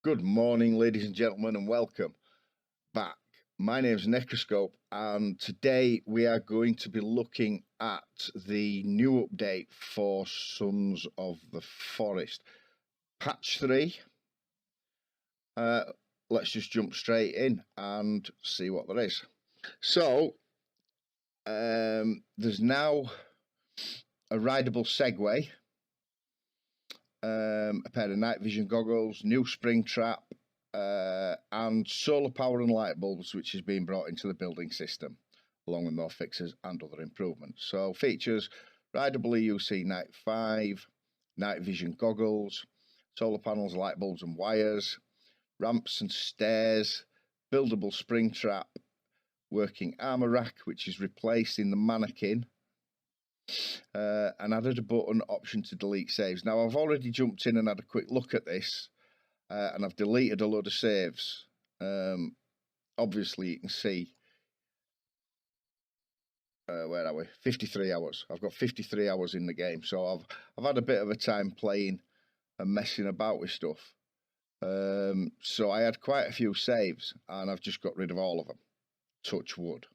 Good morning, ladies and gentlemen, and welcome back. My name is Necroscope, and today we are going to be looking at the new update for Sons of the Forest. Patch 3. Let's just jump straight in and see what there is. So, there's now a rideable Segway, a pair of night vision goggles, new spring trap, and solar power and light bulbs, which is being brought into the building system, along with more fixes and other improvements. So features: rideable EUC Night 5, night vision goggles, solar panels, light bulbs and wires, ramps and stairs, buildable spring trap, working armour rack, which is replacing the mannequin, and added a button option to delete saves. Now, I've already jumped in and had a quick look at this, and I've deleted a load of saves. Obviously, you can see, where are we? 53 hours. I've got 53 hours in the game, so I've had a bit of a time playing and messing about with stuff. So I had quite a few saves, and I've just got rid of all of them. Touch wood.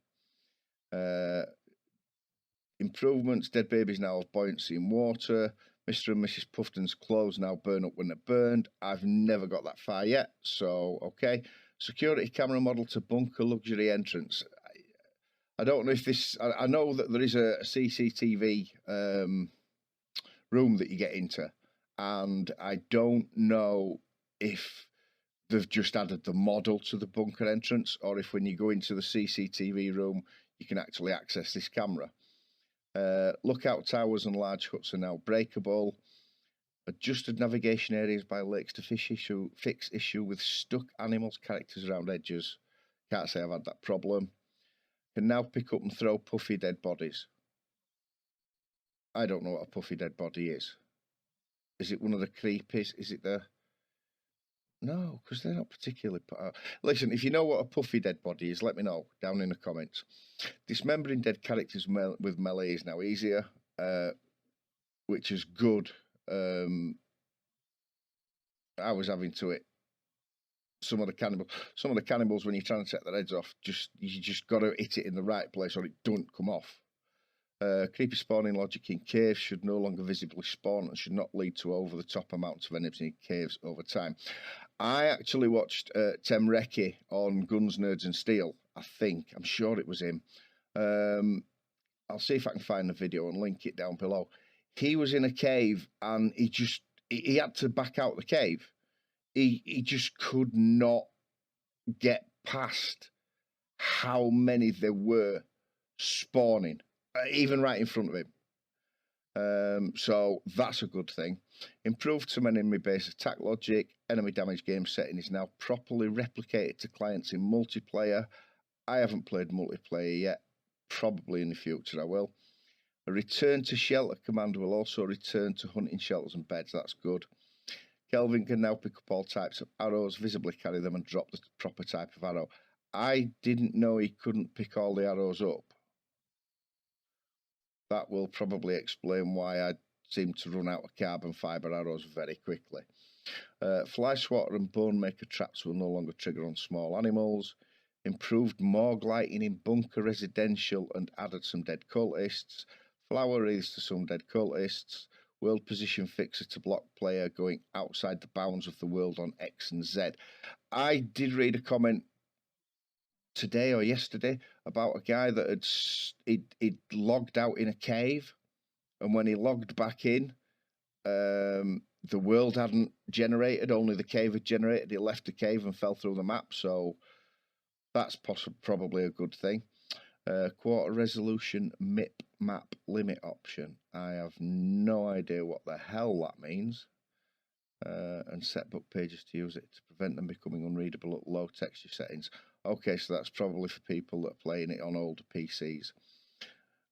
Improvements: dead babies now have buoyancy in water. Mr. and Mrs. Puffton's clothes now burn up when they're burned. I've never got that far yet, so okay. Security camera model to bunker luxury entrance. I don't know if this... I know that there is a CCTV room that you get into, and I don't know if they've just added the model to the bunker entrance, or if when you go into the CCTV room, you can actually access this camera. Lookout towers and large huts are now breakable. Adjusted navigation areas by lakes to fix issue with stuck animals, characters around edges. Can't say I've had that problem. Can now pick up and throw puffy dead bodies. I don't know what a puffy dead body is. Is it one of the creepies? Is it the... No, because they're not particularly... Listen, if you know what a puffy dead body is, let me know down in the comments. Dismembering dead characters with melee is now easier, which is good. I was having to it. Some of the cannibals, when you're trying to take their heads off, you just got to hit it in the right place or it don't come off. Creepy spawning logic in caves should no longer visibly spawn and should not lead to over-the-top amounts of enemies in caves over time. I actually watched Tem Recce on Guns, Nerds and Steel. I'm sure it was him. I'll see if I can find the video and link it down below. He was in a cave and he had to back out the cave. He just could not get past how many there were spawning, even right in front of him. So that's a good thing. Improved some enemy base attack logic. Enemy damage game setting is now properly replicated to clients in multiplayer. I haven't played multiplayer yet. Probably in the future I will. A return to shelter command will also return to hunting shelters and beds. That's good. Kelvin can now pick up all types of arrows, visibly carry them and drop the proper type of arrow. I didn't know he couldn't pick all the arrows up. That will probably explain why I seem to run out of carbon fibre arrows very quickly. Fly swatter and bone maker traps will no longer trigger on small animals. Improved morgue lighting in bunker residential and added some dead cultists. Flower wreaths to some dead cultists. World position fixer to block player going outside the bounds of the world on X and Z. I did read a comment today or yesterday about a guy that he'd logged out in a cave, and when he logged back in, the world hadn't generated, only the cave had generated. He left the cave and fell through the map, so that's probably a good thing. Quarter resolution MIP map limit option. I have no idea what the hell that means. And set book pages to use it to prevent them becoming unreadable at low texture settings. Okay, so that's probably for people that are playing it on older PCs.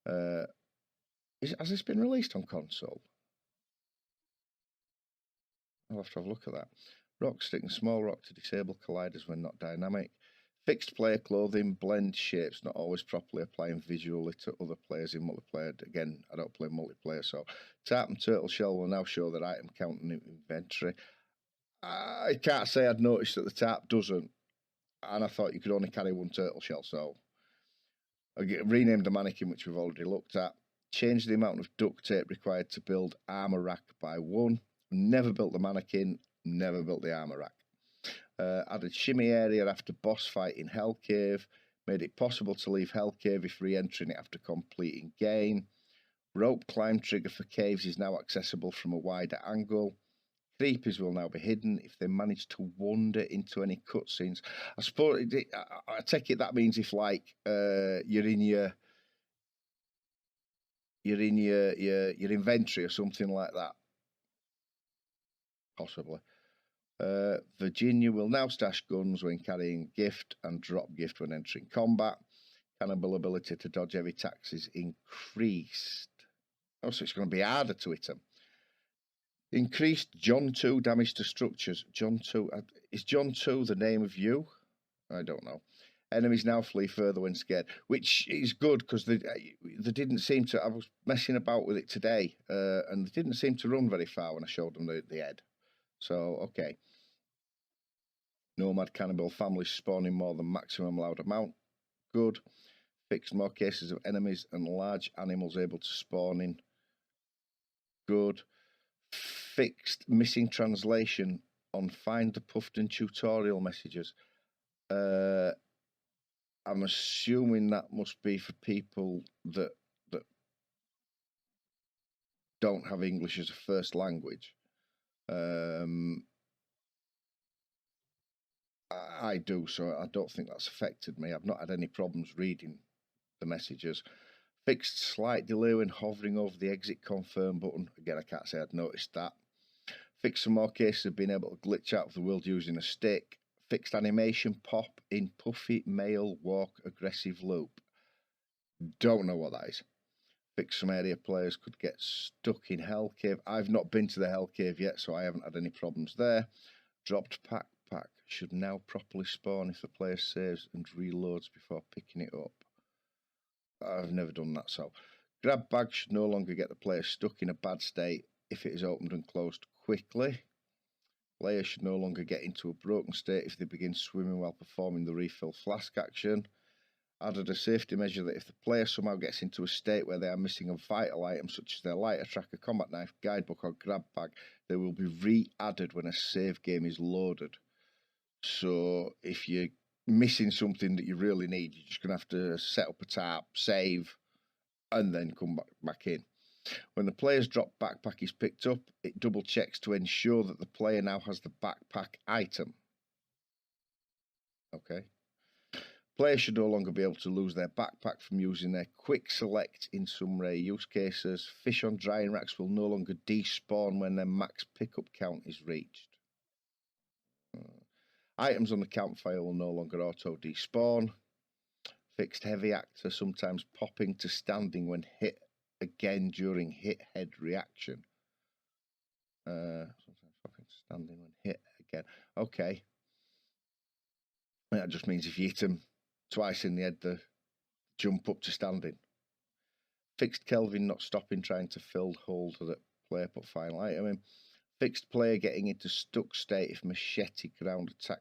Has this been released on console? I'll have to have a look at that. Rock stick and small rock to disable colliders when not dynamic. Fixed player clothing, blend shapes, not always properly applying visually to other players in multiplayer. Again, I don't play multiplayer, so Tarp and Turtle Shell will now show their item count and inventory. I can't say I'd noticed that the tarp doesn't, and I thought you could only carry one turtle shell, so I renamed the mannequin, which we've already looked at. Changed the amount of duct tape required to build armor rack by 1. Never built the mannequin, never built the armor rack. Added shimmy area after boss fight in Hell Cave. Made it possible to leave Hell Cave if re-entering it after completing game. Rope climb trigger for caves is now accessible from a wider angle. Creepers will now be hidden if they manage to wander into any cutscenes. I suppose I take it that means if like you're in your inventory or something like that, possibly. Virginia will now stash guns when carrying gift and drop gift when entering combat. Cannibal ability to dodge heavy attacks is increased. Also, it's going to be harder to hit them. Increased John 2 damage to structures. John 2. Is John 2 the name of you? I don't know. Enemies now flee further when scared, which is good because they didn't seem to. I was messing about with it today, and they didn't seem to run very far when I showed them the head. So, okay. Nomad cannibal families spawning more than maximum allowed amount. Good. Fixed more cases of enemies and large animals able to spawn in. Good. Fixed missing translation on Find the Puffton tutorial messages. I'm assuming that must be for people that don't have English as a first language. I do, so I don't think that's affected me. I've not had any problems reading the messages. Fixed slight delay when hovering over the exit confirm button. Again, I can't say I'd noticed that. Fixed some more cases of being able to glitch out of the world using a stick. Fixed animation pop in puffy male walk aggressive loop. Don't know what that is. Fixed some area players could get stuck in Hell Cave. I've not been to the Hell Cave yet, so I haven't had any problems there. Dropped pack should now properly spawn if the player saves and reloads before picking it up. I've never done that, so. Grab bag should no longer get the player stuck in a bad state if it is opened and closed quickly. Players should no longer get into a broken state if they begin swimming while performing the refill flask action. Added a safety measure that if the player somehow gets into a state where they are missing a vital item such as their lighter, tracker, combat knife, guidebook or grab bag, they will be re-added when a save game is loaded. So if you're missing something that you really need, you're just going to have to set up a tab, save, and then come back in. When the player's drop backpack is picked up, it double checks to ensure that the player now has the backpack item. Okay. Players should no longer be able to lose their backpack from using their quick select in some rare use cases. Fish on drying racks will no longer despawn when their max pickup count is reached. Items on the campfire will no longer auto despawn. Fixed heavy actor sometimes popping to standing when hit again during hit head reaction. Sometimes popping to standing when hit again. Okay. That just means if you hit them twice in the head, they jump up to standing. Fixed Kelvin not stopping trying to fill hold that player put final item in. Fixed player getting into stuck state if machete ground attack.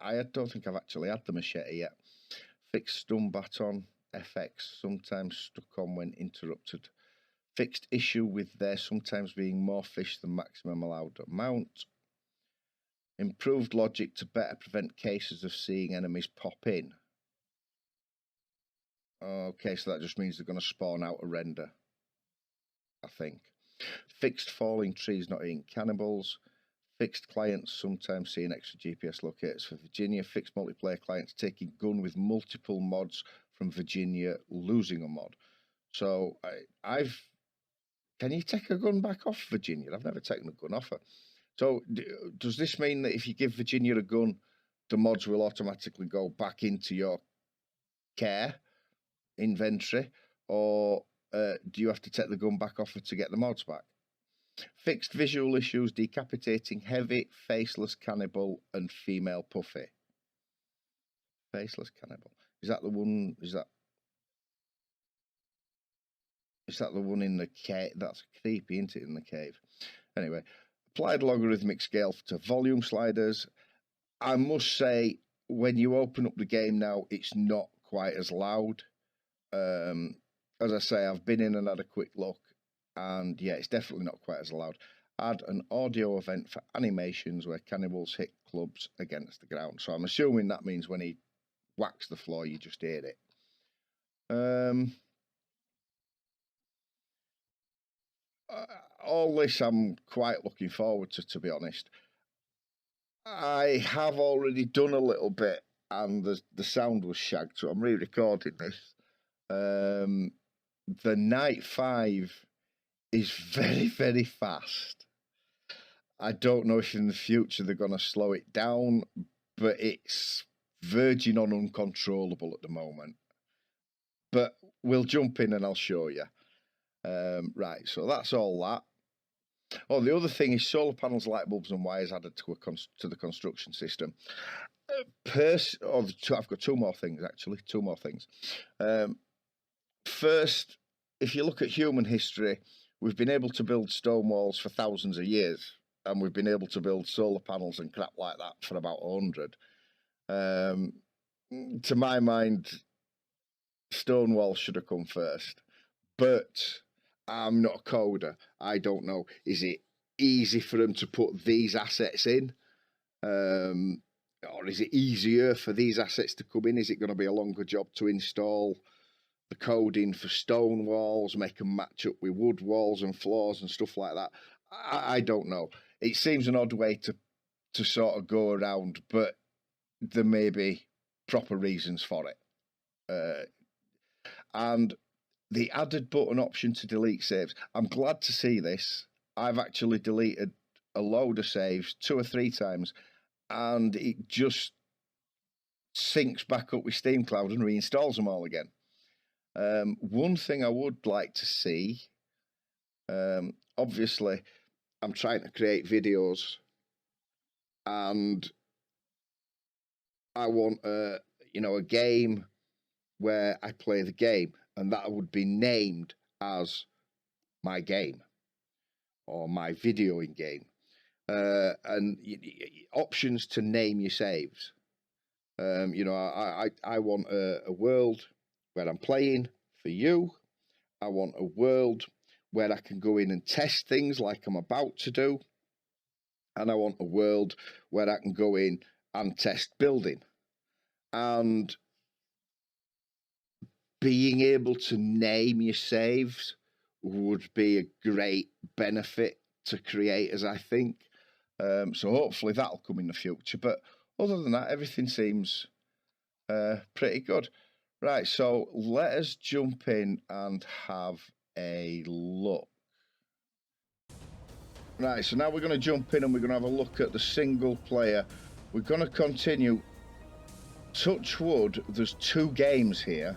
I don't think I've actually had the machete yet. Fixed stun baton FX sometimes stuck on when interrupted. Fixed issue with there sometimes being more fish than maximum allowed amount. Improved logic to better prevent cases of seeing enemies pop in. Okay, so that just means they're going to spawn out a render, I think. Fixed falling trees not eating cannibals. Fixed clients sometimes seeing extra GPS locators for Virginia. Fixed multiplayer clients taking gun with multiple mods from Virginia losing a mod. So can you take a gun back off Virginia? I've never taken a gun off her. So does this mean that if you give Virginia a gun, the mods will automatically go back into your care inventory, or do you have to take the gun back off her to get the mods back? Fixed visual issues, decapitating heavy, faceless cannibal, and female puffy. Faceless cannibal. Is that the one? Is that the one in the cave? That's creepy, isn't it? In the cave. Anyway, applied logarithmic scale to volume sliders. I must say, when you open up the game now, it's not quite as loud. As I say, I've been in and had a quick look, and yeah, it's definitely not quite as loud. Add an audio event for animations where cannibals hit clubs against the ground. So I'm assuming that means when he whacks the floor, you just hear it. All this I'm quite looking forward to be honest. I have already done a little bit, and the sound was shagged, so I'm re-recording this. The Night 5 is very, very fast. I don't know if in the future they're going to slow it down, but it's verging on uncontrollable at the moment. But we'll jump in and I'll show you. Right, so that's all that. Oh, the other thing is solar panels, light bulbs, and wires added to the construction system. I've got two more things actually. Two more things. First, if you look at human history, we've been able to build stone walls for thousands of years, and we've been able to build solar panels and crap like that for about 100. To my mind, stone walls should have come first, but I'm not a coder. I don't know. Is it easy for them to put these assets in? Or is it easier for these assets to come in? Is it going to be a longer job to install the coding for stone walls, make them match up with wood walls and floors and stuff like that? I don't know. It seems an odd way to sort of go around, but there may be proper reasons for it. And the added button option to delete saves. I'm glad to see this. I've actually deleted a load of saves 2 or 3 times, and it just syncs back up with Steam Cloud and reinstalls them all again. One thing I would like to see, obviously, I'm trying to create videos, and I want a game where I play the game, and that would be named as my game or my videoing game, and options to name your saves. I want a world where I'm playing for you. I want a world where I can go in and test things like I'm about to do. And I want a world where I can go in and test building. And being able to name your saves would be a great benefit to creators, I think. So hopefully that'll come in the future. But other than that, everything seems pretty good. Right, so let us jump in and have a look. Right, so now we're going to jump in and we're going to have a look at the single player. We're going to continue. Touch wood, there's 2 games here.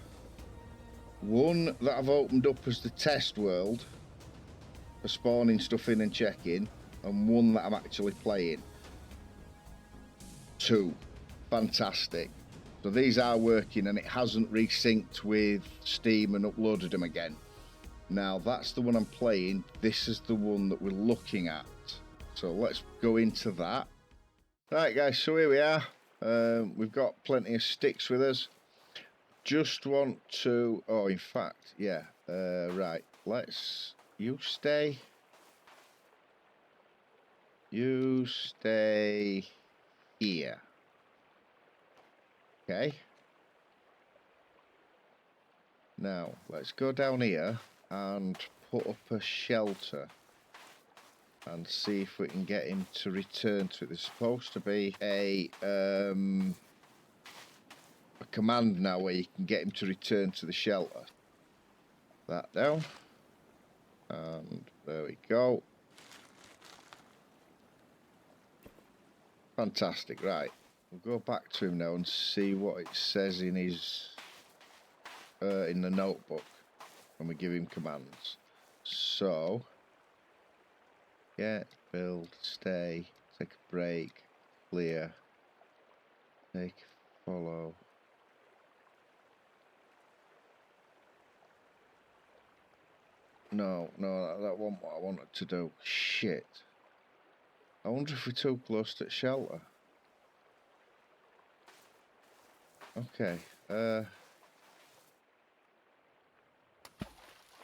One that I've opened up as the test world for spawning stuff in and checking, and one that I'm actually playing. 2. Fantastic. So these are working, and it hasn't resynced with Steam and uploaded them again. Now that's the one I'm playing. This is the one that we're looking at. So let's go into that. Right guys, so here we are. We've got plenty of sticks with us. Just want to, in fact, yeah, right, you stay here. Okay. Now, let's go down here and put up a shelter and see if we can get him to return to it. There's supposed to be a command now where you can get him to return to the shelter. That down. And there we go. Fantastic, right. We'll go back to him now and see what it says in his in the notebook when we give him commands. So, get, build, stay, take a break, clear, take, follow. No, that wasn't what I wanted to do. Shit. I wonder if we're too close to the shelter. Okay.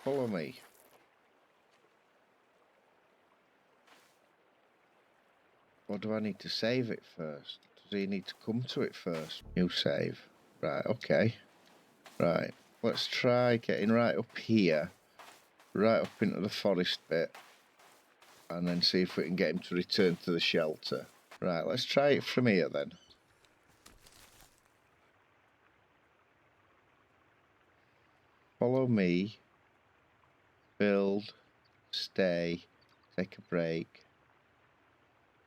Follow me. Or do I need to save it first? Does he need to come to it first? New save. Right, okay. Right. Let's try getting right up here. Right up into the forest bit. And then see if we can get him to return to the shelter. Right, let's try it from here then. Follow me. Build. Stay. Take a break.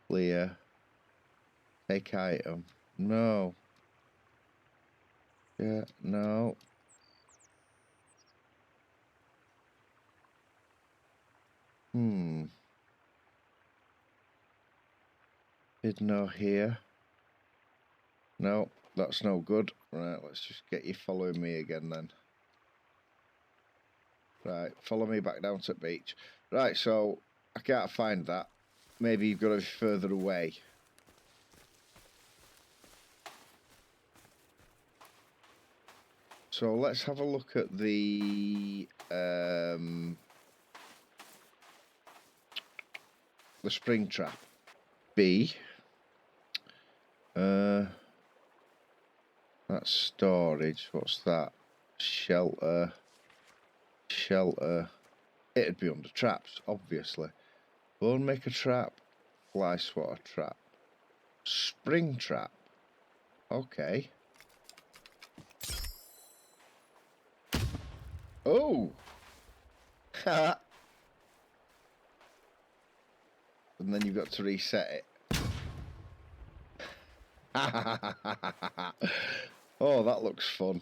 Clear. Take item. No. Yeah, no. Did no here. No, that's no good. Right, let's just get you following me again then. Right, follow me back down to the beach. Right, so I can't find that. Maybe you've got to be further away. So let's have a look at the spring trap. B. That's storage. What's that? Shelter. Shelter. It'd be under traps, obviously. Bone maker trap. Fly swatter trap. Spring trap. Okay. Oh! And then you've got to reset it. Oh, that looks fun.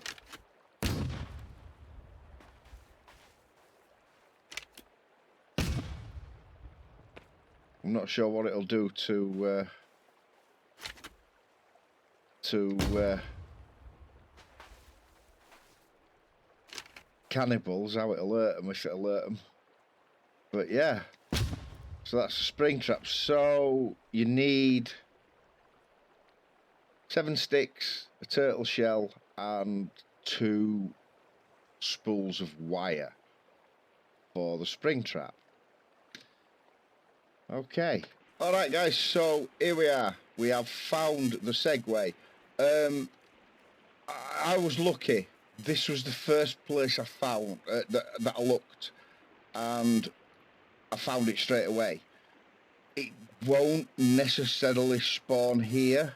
I'm not sure what it'll do to cannibals, how it'll hurt them, if it'll hurt them. But yeah, so that's a spring trap. So you need 7 sticks, a turtle shell, and 2 spools of wire for the spring trap. Okay. All right, guys, so here we are. We have found the Segway. I was lucky. This was the first place I found that I looked, and I found it straight away. It won't necessarily spawn here.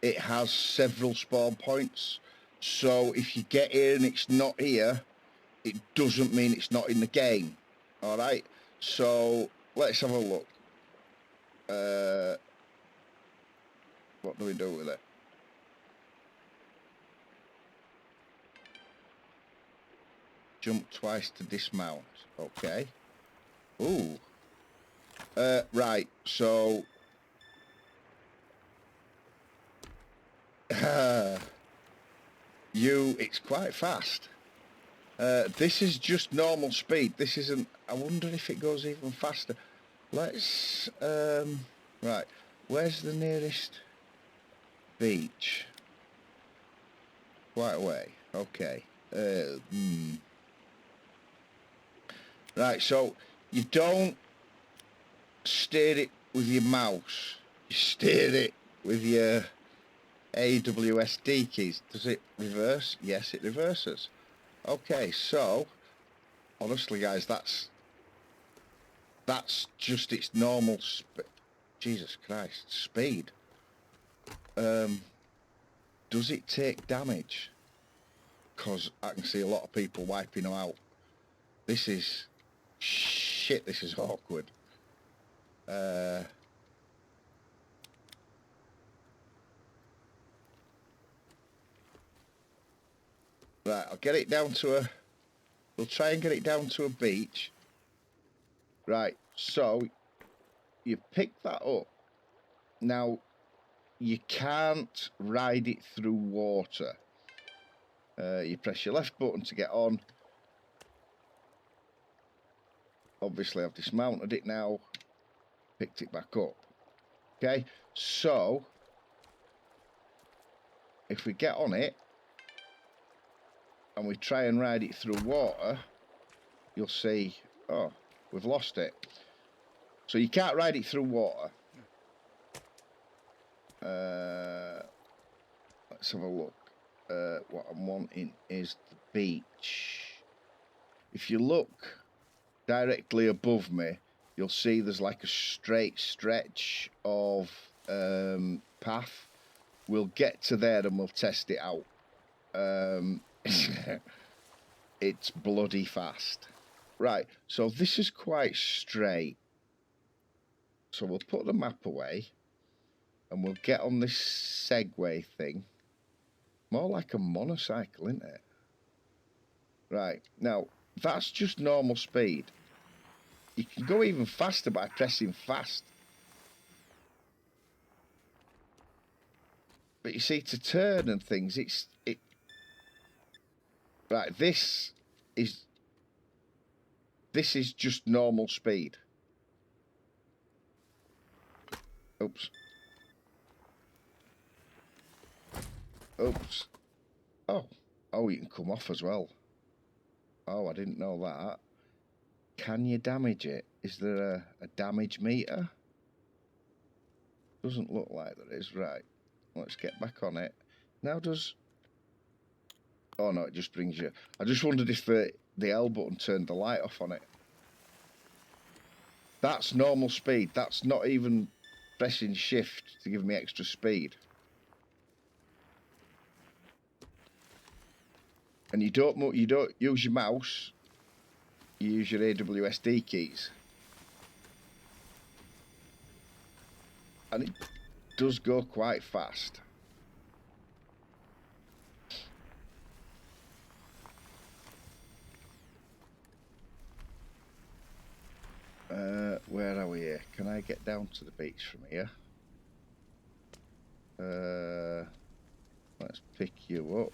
It has several spawn points. So if you get here and it's not here, it doesn't mean it's not in the game. All right. So let's have a look. What do we do with it? Jump twice to dismount. Okay. Ooh. Right. So. It's quite fast. This is just normal speed. This isn't. I wonder if it goes even faster. Let's. Right. Where's the nearest beach? Quite away. Okay. Right. So you don't steer it with your mouse. You steer it with your AWSD keys. Does it reverse? Yes, it reverses. Okay, so honestly, guys, that's just its normal Jesus Christ, speed. Does it take damage? Because I can see a lot of people wiping them out. This is shit. This is awkward. Right, I'll get it down to a. We'll try and get it down to a beach. Right, so you pick that up. Now, you can't ride it through water. You press your left button to get on. Obviously, I've dismounted it now. Picked it back up. Okay, so if we get on it and we try and ride it through water, you'll see, oh, we've lost it. So you can't ride it through water. Let's have a look. What I'm wanting is the beach. If you look directly above me, you'll see there's like a straight stretch of path. We'll get to there and we'll test it out. It's bloody fast. Right, so this is quite straight. So we'll put the map away and we'll get on this Segway thing. More like a motorcycle, isn't it? Right, now that's just normal speed. You can go even faster by pressing fast. But you see, to turn and things, right, this is just normal speed. Oops. Oops. Oh, you can come off as well. Oh, I didn't know that. Can you damage it? Is there a damage meter? Doesn't look like there is. Right. Let's get back on it. Now does... Oh no, it just brings you... I just wondered if the L button turned the light off on it. That's normal speed. That's not even pressing shift to give me extra speed. And you don't use your mouse. You use your AWSD keys. And it does go quite fast. Where are we here? Can I get down to the beach from here? Let's pick you up.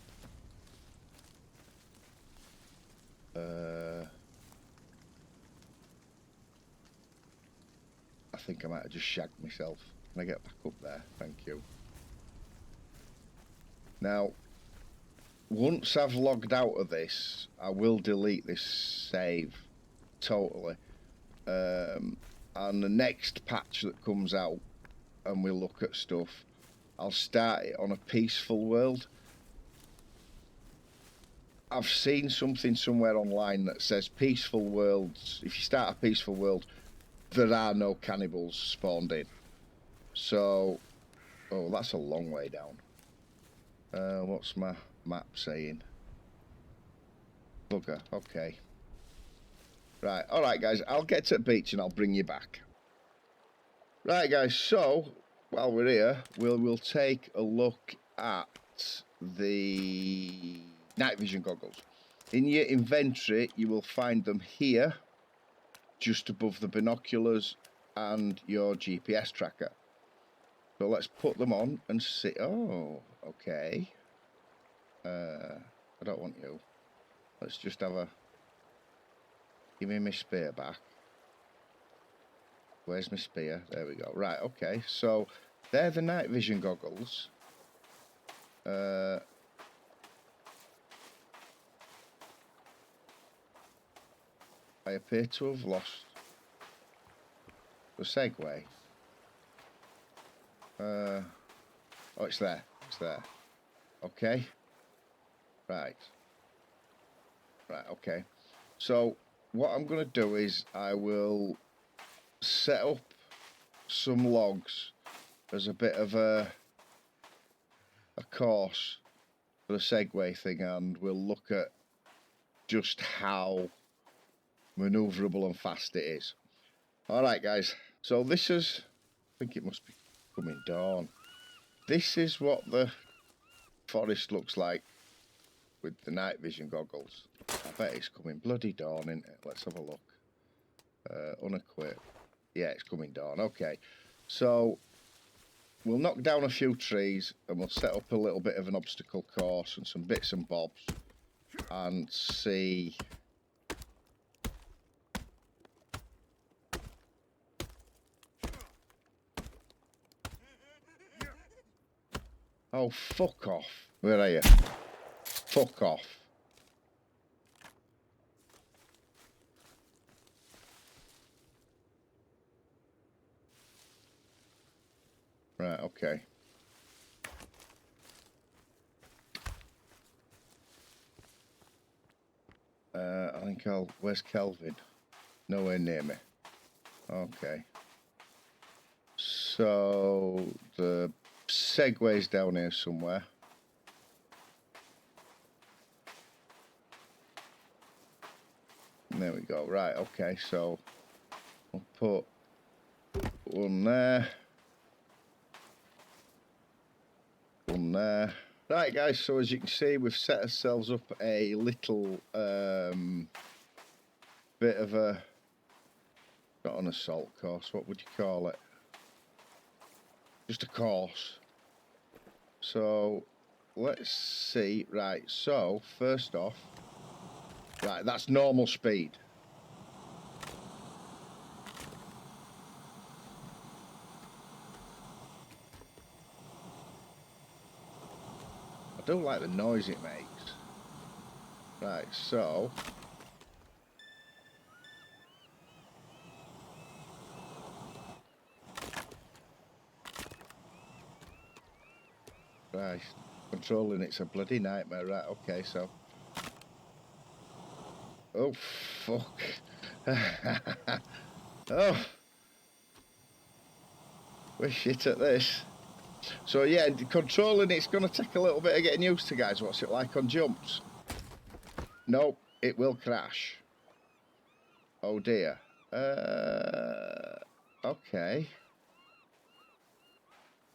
I think I might have just shagged myself. Can I get back up there? Thank you. Now, once I've logged out of this, I will delete this save totally. And the next patch that comes out and we'll look at stuff, I'll start it on a peaceful world. I've seen something somewhere online that says peaceful worlds, if you start a peaceful world, there are no cannibals spawned in. So, oh, that's a long way down. What's my map saying? Bugger, okay. Right, alright guys, I'll get to the beach and I'll bring you back. Right guys, so, while we're here, we'll take a look at the night vision goggles. In your inventory, you will find them here, just above the binoculars and your GPS tracker. So let's put them on and see. Oh, okay. I don't want you. Let's just have a... Give me my spear back. Where's my spear? There we go. Right, okay. So, they're the night vision goggles. I appear to have lost the Segway. Oh, it's there. It's there. Okay. Right. Right, okay. So, what I'm going to do is I will set up some logs as a bit of a course for the Segway thing, and we'll look at just how manoeuvrable and fast it is. Alright guys, so this is, I think it must be coming dawn. This is what the forest looks like with the night vision goggles. I bet it's coming bloody dawn, isn't it? Let's have a look. Unequip. Yeah, it's coming dawn. Okay, so we'll knock down a few trees and we'll set up a little bit of an obstacle course and some bits and bobs and see Oh, fuck off. Where are you? Fuck off. Right, okay. I think I'll... Where's Kelvin? Nowhere near me. Okay. So, the segway's down here somewhere. There we go. Right, okay, so I'll put one there. One there. Right, guys, so as you can see, we've set ourselves up a little bit of a... Not an assault course, what would you call it? Just a course. So, let's see. Right, so, first off... Right, that's normal speed. I don't like the noise it makes. Right, so... Right, controlling it's a bloody nightmare. Right, okay, so... Oh, fuck. Oh. We're shit at this. So yeah, controlling it's going to take a little bit of getting used to, guys. What's it like on jumps? Nope, it will crash. Oh dear. Okay.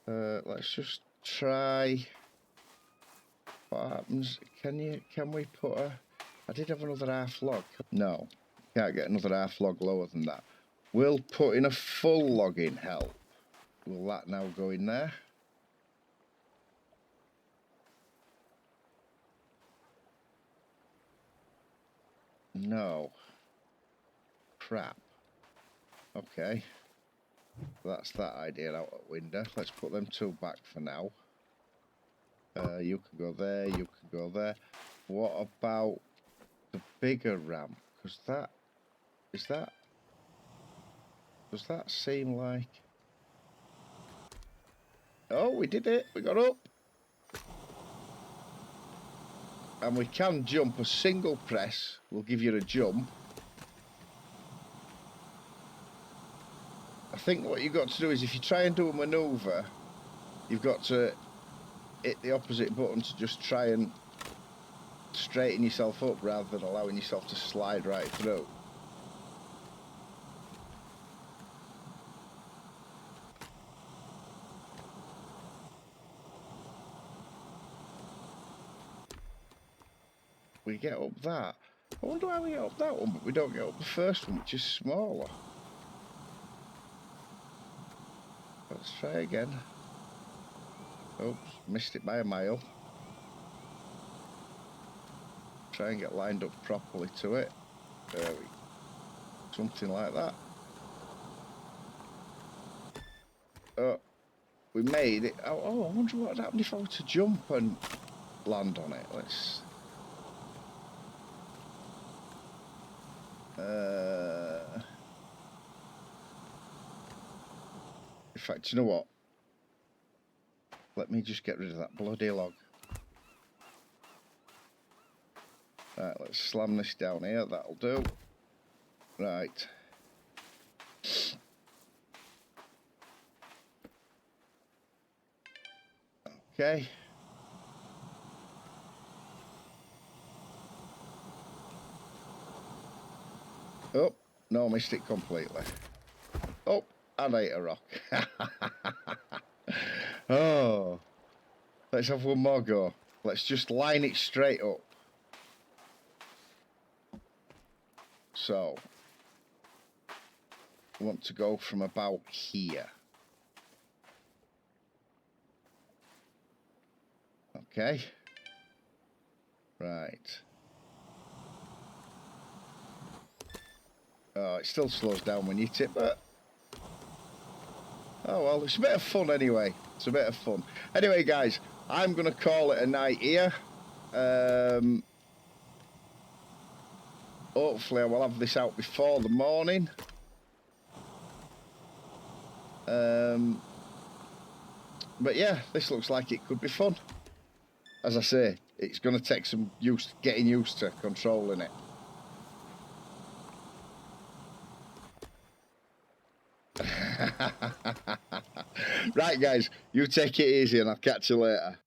Let's just try. What happens? Can we put a... I did have another half log. No, can't get another half log lower than that. We'll put in a full log in help. Will that now go in there? No. Crap. Okay. That's that idea out the window. Let's put them two back for now. You can go there, you can go there. What about the bigger ramp? Because that... Is that... Does that seem like... Oh, we did it. We got up. And we can jump. A single press will give you a jump. I think what you've got to do is if you try and do a manoeuvre, you've got to hit the opposite button to just try and straighten yourself up rather than allowing yourself to slide right through. We get up that. I wonder why we get up that one, but we don't get up the first one, which is smaller. Let's try again. Oops, missed it by a mile. Try and get lined up properly to it. There we go. Something like that. Oh, we made it. Oh, I wonder what would happen if I were to jump and land on it. Let's... In fact, you know what? Let me just get rid of that bloody log. Right, let's slam this down here. That'll do. Right. Okay. Oh, no, missed it completely. Oh, and I ate a rock. Oh, let's have one more go. Let's just line it straight up. So, I want to go from about here. Okay. Right. Oh, it still slows down when you tip, but... Oh, well, it's a bit of fun anyway. It's a bit of fun. Anyway, guys, I'm going to call it a night here. Hopefully I will have this out before the morning. But yeah, this looks like it could be fun. As I say, it's going to take some getting used to controlling it. Right, guys, you take it easy and I'll catch you later.